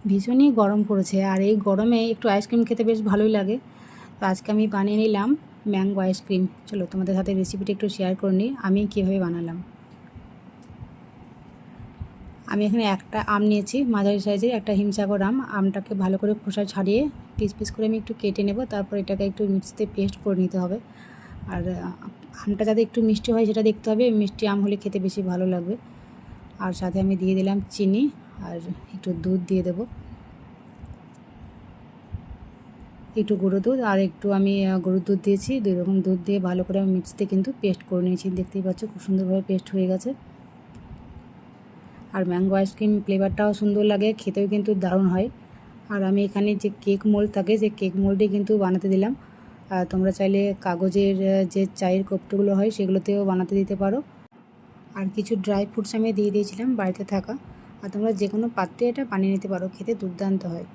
ভীষণই গরম পড়েছে, আর এই গরমে একটু আইসক্রিম খেতে বেশ ভালোই লাগে। তো আজকে আমি বানিয়ে নিলাম ম্যাঙ্গো আইসক্রিম। চলো তোমাদের সাথে রেসিপিটা একটু শেয়ার করে নিই আমি কীভাবে বানালাম। আমি এখানে একটা আম নিয়েছি, মাঝারি সাইজের একটা হিমসাগর আম। আমটাকে ভালো করে খোসা ছাড়িয়ে পিস পিস করে আমি একটু কেটে নেব। তারপর এটাকে একটু মিক্সিতে পেস্ট করে নিতে হবে। আর আমটা যাতে একটু মিষ্টি হয় সেটা দেখতে হবে, মিষ্টি আম হলে খেতে বেশি ভালো লাগবে। আর সাথে আমি দিয়ে দিলাম চিনি আর একটু দুধ দিয়ে দেবো, একটু গুঁড়ো দুধ আর একটু আমি গরুর দুধ দিয়েছি। 2 রকম দুধ দিয়ে ভালো করে আমি মিক্সিতে কিন্তু পেস্ট করে নিয়েছি। দেখতেই পাচ্ছ খুব সুন্দরভাবে পেস্ট হয়ে গেছে। আর ম্যাঙ্গো আইসক্রিম ফ্লেভারটাও সুন্দর লাগে, খেতেও কিন্তু দারুণ হয়। আর আমি এখানে যে কেক মোল্ড থাকে সেই কেক মোল্ডে কিন্তু বানাতে দিলাম। তোমরা চাইলে কাগজের যে চায়ের কৌটোগুলো হয় সেগুলোতেও বানাতে দিতে পারো। আর কিছু ড্রাই ফ্রুটস আমি দিয়ে দিয়েছিলাম বাড়িতে থাকা। আর তোমরা যে কোনো পাত্রে এটা বানিয়ে নিতে পারো, খেতে দুর্দান্ত হয়।